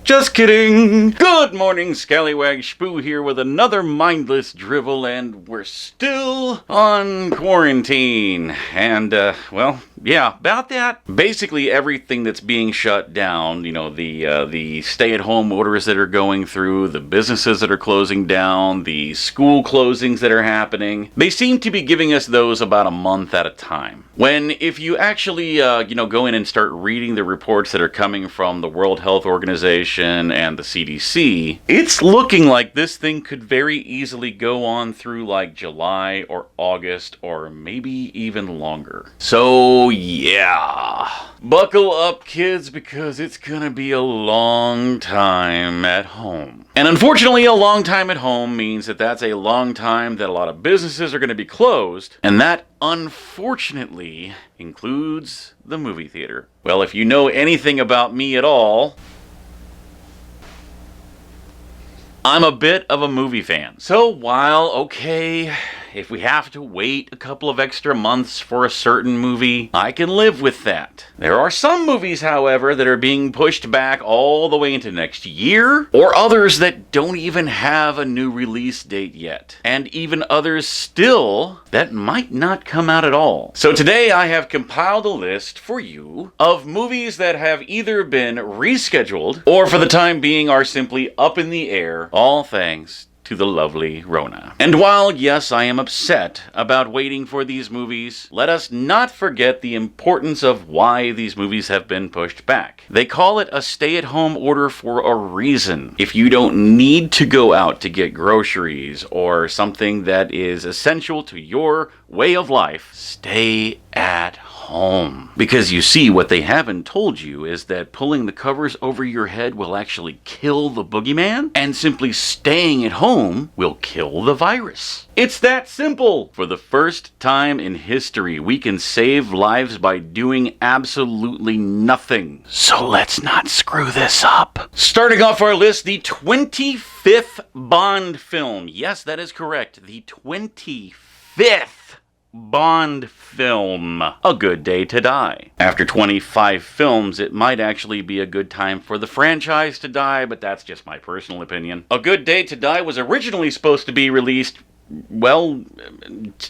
Just kidding! Good morning, Skallywags. Spoo here with another mindless drivel, and we're still on quarantine. And, well, yeah, about that. Basically everything that's being shut down, the stay-at-home orders that are going through, the businesses that are closing down, the school closings that are happening, they seem to be giving us those about a month at a time. When if you actually, go in and start reading the reports that are coming from the World Health Organization and the CDC, it's looking like this thing could very easily go on through like July or August or maybe even longer. So yeah, buckle up kids, because it's gonna be a long time at home. And unfortunately, a long time at home means that that's a long time that a lot of businesses are going to be closed, and that unfortunately includes the movie theater. Well, if you know anything about me at all, I'm a bit of a movie fan. So while, okay, if we have to wait a couple of extra months for a certain movie, I can live with that. There are some movies, however, that are being pushed back all the way into next year, or others that don't even have a new release date yet, and even others still that might not come out at all. So today I have compiled a list for you of movies that have either been rescheduled, or for the time being are simply up in the air, all thanks to the lovely Rona. And while, yes, I am upset about waiting for these movies, let us not forget the importance of why these movies have been pushed back. They call it a stay-at-home order for a reason. If you don't need to go out to get groceries or something that is essential to your way of life, stay at home. Because you see, what they haven't told you is that pulling the covers over your head will actually kill the boogeyman, and simply staying at home will kill the virus. It's that simple. For the first time in history, we can save lives by doing absolutely nothing. So let's not screw this up. Starting off our list, the 25th Bond film. Yes, that is correct. The 25th Bond film. A Good Day to Die. After 25 films, it might actually be a good time for the franchise to die, but that's just my personal opinion. A Good Day to Die was originally supposed to be released, well,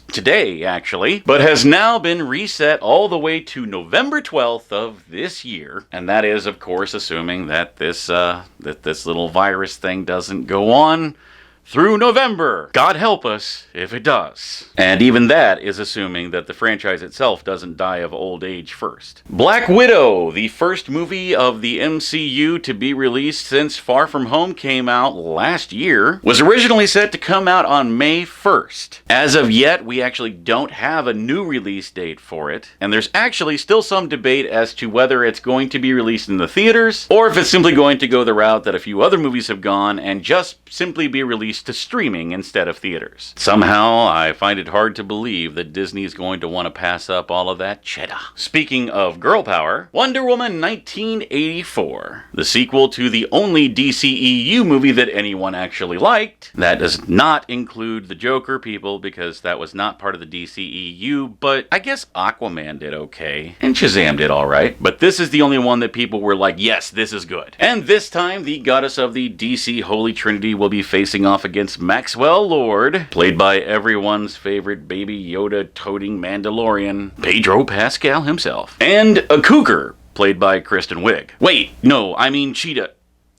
today actually, but has now been reset all the way to November 12th of this year, and that is, of course, assuming that this little virus thing doesn't go on through November. God help us if it does. And even that is assuming that the franchise itself doesn't die of old age first. Black Widow, the first movie of the MCU to be released since Far From Home came out last year, was originally set to come out on May 1st. As of yet, we actually don't have a new release date for it, and there's actually still some debate as to whether it's going to be released in the theaters, or if it's simply going to go the route that a few other movies have gone and just simply be released to streaming instead of theaters. Somehow, I find it hard to believe that Disney is going to want to pass up all of that cheddar. Speaking of girl power, Wonder Woman 1984, the sequel to the only DCEU movie that anyone actually liked. That does not include the Joker, people, because that was not part of the DCEU, but I guess Aquaman did okay, and Shazam did alright, but this is the only one that people were like, yes, this is good. And this time, the goddess of the DC Holy Trinity will be facing off against Maxwell Lord, played by everyone's favorite Baby Yoda-toting Mandalorian, Pedro Pascal himself, and a cougar, played by Kristen Wiig. Wait, no, I mean Cheetah.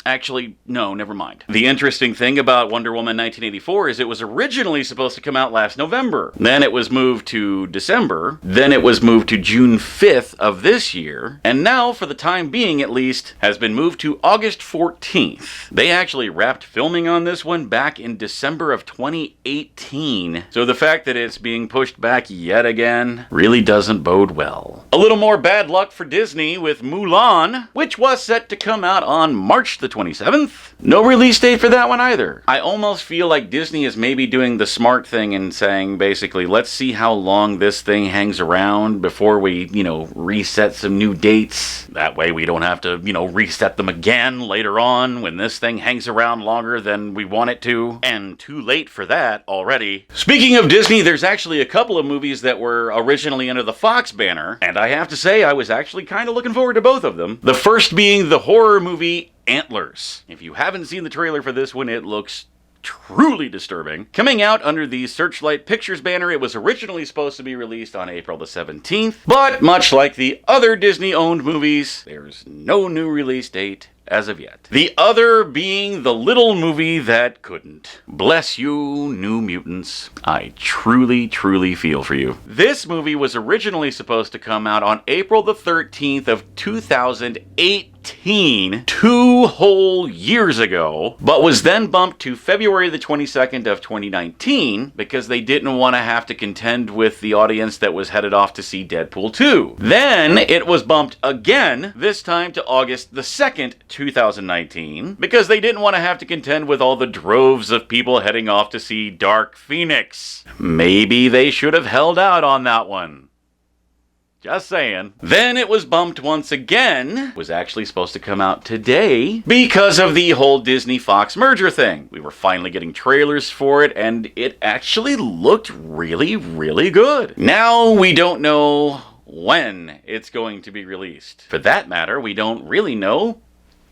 Actually, no, never mind. The interesting thing about Wonder Woman 1984 is it was originally supposed to come out last November. Then it was moved to December. Then it was moved to June 5th of this year. And now, for the time being at least, has been moved to August 14th. They actually wrapped filming on this one back in December of 2018. So the fact that it's being pushed back yet again really doesn't bode well. A little more bad luck for Disney with Mulan, which was set to come out on March the 27th. No release date for that one either. I almost feel like Disney is maybe doing the smart thing and saying, basically, let's see how long this thing hangs around before we, reset some new dates. That way we don't have to, reset them again later on when this thing hangs around longer than we want it to. And too late for that already. Speaking of Disney, there's actually a couple of movies that were originally under the Fox banner, and I have to say I was actually kind of looking forward to both of them. The first being the horror movie antlers. If you haven't seen the trailer for this one, it looks truly disturbing. Coming out under the Searchlight Pictures banner, it was originally supposed to be released on April the 17th, but much like the other Disney-owned movies, there's no new release date as of yet. The other being the little movie that couldn't. Bless you, New Mutants. I truly, truly feel for you. This movie was originally supposed to come out on April the 13th of 2018, 2 whole years ago, but was then bumped to February the 22nd of 2019 because they didn't want to have to contend with the audience that was headed off to see Deadpool 2. Then it was bumped again, this time to August the 2nd, 2019, because they didn't want to have to contend with all the droves of people heading off to see Dark Phoenix. Maybe they should have held out on that one. Just saying. Then it was bumped once again. It was actually supposed to come out today because of the whole Disney-Fox merger thing. We were finally getting trailers for it, and it actually looked really, really good. Now we don't know when it's going to be released. For that matter, we don't really know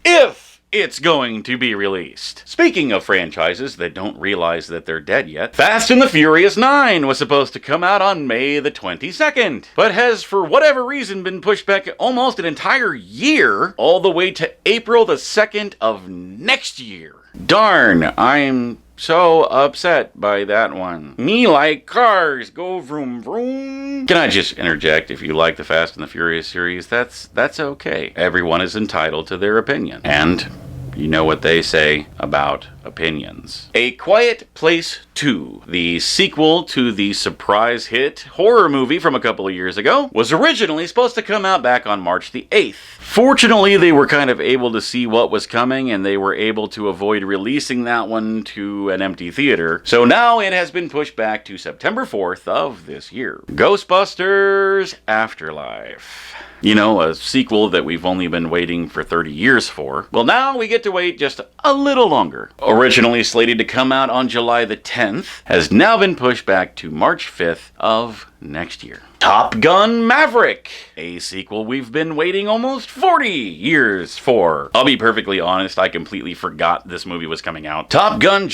if it's going to be released. Speaking of franchises that don't realize that they're dead yet, Fast and the Furious 9 was supposed to come out on May the 22nd, but has for whatever reason been pushed back almost an entire year, all the way to April the 2nd of next year. Darn, I'm so upset by that one. Me like cars, go vroom vroom. Can I just interject, if you like the Fast and the Furious series, that's okay. Everyone is entitled to their opinion. And you know what they say about opinions. A Quiet Place 2, the sequel to the surprise hit horror movie from a couple of years ago, was originally supposed to come out back on March the 8th. Fortunately, they were kind of able to see what was coming, and they were able to avoid releasing that one to an empty theater. So now it has been pushed back to September 4th of this year. Ghostbusters Afterlife. You know, a sequel that we've only been waiting for 30 years for. Well, now we get to wait just a little longer. Originally slated to come out on July the 10th, has now been pushed back to March 5th of next year. Top Gun Maverick, a sequel we've been waiting almost 40 years for. I'll be perfectly honest, I completely forgot this movie was coming out. Top Gun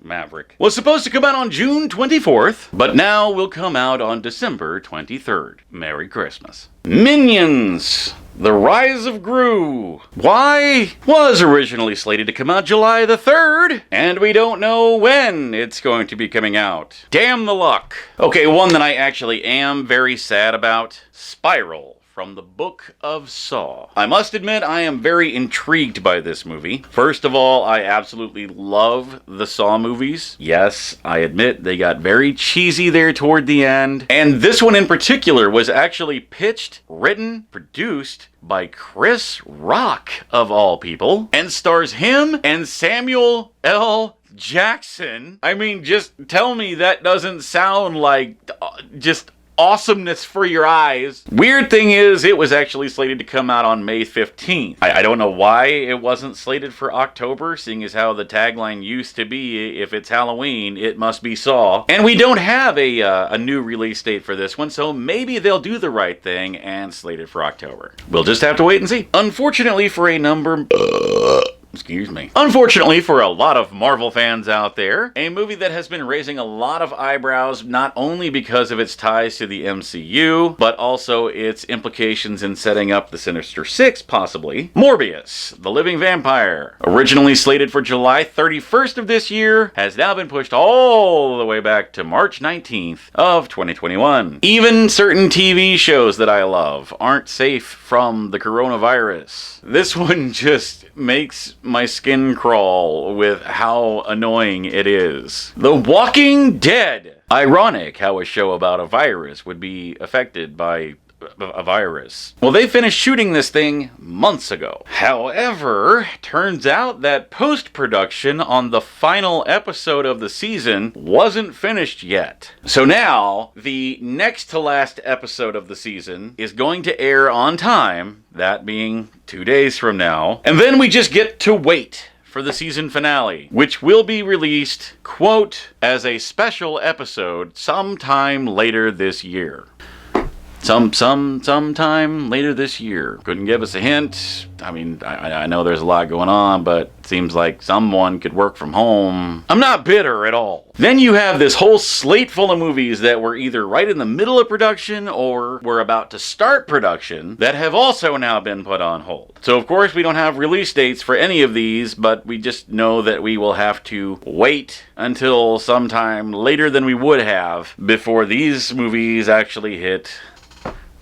Maverick was supposed to come out on June 24th, but now will come out on December 23rd. Merry Christmas. Minions, The Rise of Gru. Why? Was originally slated to come out July the 3rd, and we don't know when it's going to be coming out. Damn the luck. Okay, one that I actually am very sad about. Spiral, from the Book of Saw. I must admit, I am very intrigued by this movie. First of all, I absolutely love the Saw movies. Yes, I admit they got very cheesy there toward the end. And this one in particular was actually pitched, written, produced by Chris Rock, of all people, and stars him and Samuel L. Jackson. I mean, just tell me that doesn't sound like just awesomeness for your eyes. Weird thing is, it was actually slated to come out on May 15th. I don't know why it wasn't slated for October, seeing as how the tagline used to be, if it's Halloween, it must be Saw. And we don't have a new release date for this one, so maybe they'll do the right thing and slate it for October. We'll just have to wait and see. Unfortunately for a number... Excuse me. Unfortunately for a lot of Marvel fans out there, a movie that has been raising a lot of eyebrows not only because of its ties to the MCU, but also its implications in setting up the Sinister Six, possibly. Morbius, the Living Vampire, originally slated for July 31st of this year, has now been pushed all the way back to March 19th of 2021. Even certain TV shows that I love aren't safe from the coronavirus. This one just makes my skin crawl with how annoying it is. The Walking Dead. Ironic how a show about a virus would be affected by a virus. Well, they finished shooting this thing months ago. However, turns out that post-production on the final episode of the season wasn't finished yet. So now, the next to last episode of the season is going to air on time, that being 2 days from now, and then we just get to wait for the season finale, which will be released, quote, as a special episode sometime later this year. sometime later this year. Couldn't give us a hint. I mean, I know there's a lot going on, but it seems like someone could work from home. I'm not bitter at all. Then you have this whole slate full of movies that were either right in the middle of production or were about to start production that have also now been put on hold. So of course we don't have release dates for any of these, but we just know that we will have to wait until sometime later than we would have before these movies actually hit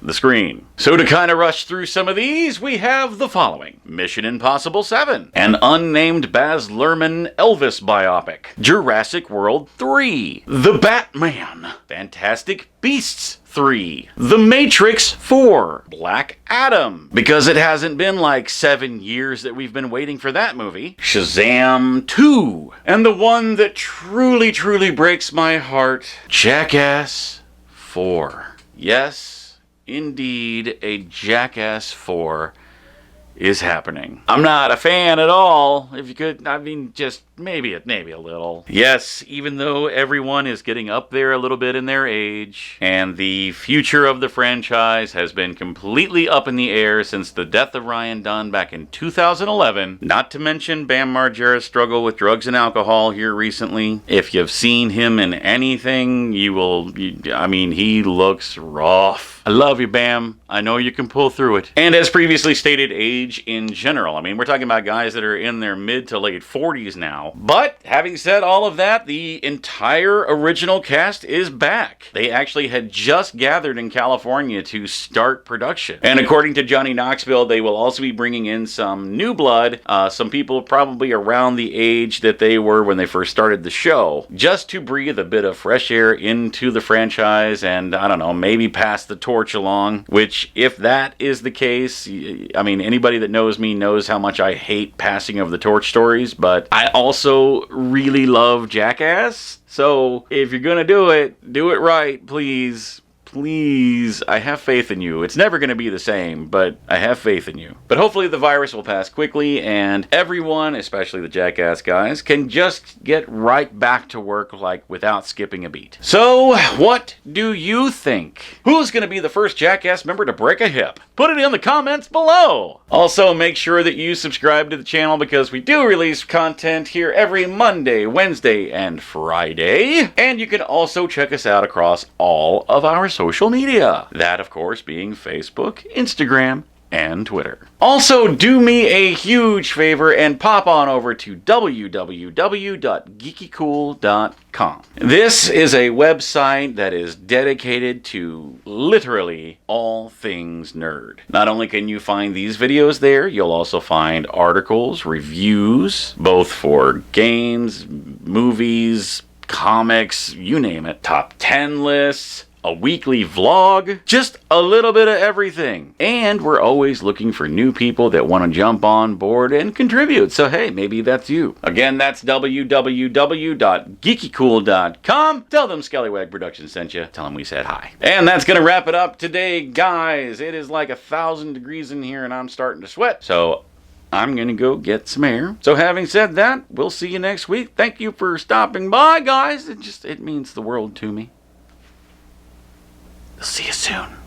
the screen. So to kind of rush through some of these, we have the following. Mission Impossible 7, an unnamed Baz Luhrmann Elvis biopic. Jurassic World 3, The Batman, Fantastic Beasts 3, The Matrix 4, Black Adam, because it hasn't been like 7 years that we've been waiting for that movie. Shazam 2, and the one that truly breaks my heart, Jackass 4. Yes, indeed, a Jackass 4 is happening. I'm not a fan at all, if you could, I mean, just maybe a little. Yes, even though everyone is getting up there a little bit in their age, and the future of the franchise has been completely up in the air since the death of Ryan Dunn back in 2011, not to mention Bam Margera's struggle with drugs and alcohol here recently. If you've seen him in anything, I mean, he looks rough. I love you, Bam. I know you can pull through it. And as previously stated, age in general. I mean, we're talking about guys that are in their mid to late 40s now. But having said all of that, the entire original cast is back. They actually had just gathered in California to start production. And according to Johnny Knoxville, they will also be bringing in some new blood, some people probably around the age that they were when they first started the show, just to breathe a bit of fresh air into the franchise and, I don't know, maybe pass the torch along, which if that is the case, I mean, anybody that knows me knows how much I hate passing of the torch stories, but I also really love Jackass. So if you're gonna do it right, please. Please, I have faith in you. It's never going to be the same, but I have faith in you. But hopefully the virus will pass quickly and everyone, especially the Jackass guys, can just get right back to work like without skipping a beat. So, what do you think? Who's going to be the first Jackass member to break a hip? Put it in the comments below. Also, make sure that you subscribe to the channel because we do release content here every Monday, Wednesday, and Friday. And you can also check us out across all of our social media. That, of course, being Facebook, Instagram, and Twitter. Also, do me a huge favor and pop on over to www.geekycool.com. This is a website that is dedicated to literally all things nerd. Not only can you find these videos there, you'll also find articles, reviews, both for games, movies, comics, you name it, top 10 lists, a weekly vlog, just a little bit of everything. And we're always looking for new people that want to jump on board and contribute. So hey, maybe that's you. Again, that's www.geekycool.com. Tell them Skallywag Productions sent you. Tell them we said hi. And that's gonna wrap it up today, guys. It is like 1,000 degrees in here and I'm starting to sweat. So I'm gonna go get some air. So having said that, we'll see you next week. Thank you for stopping by, guys. It means the world to me. We'll see you soon.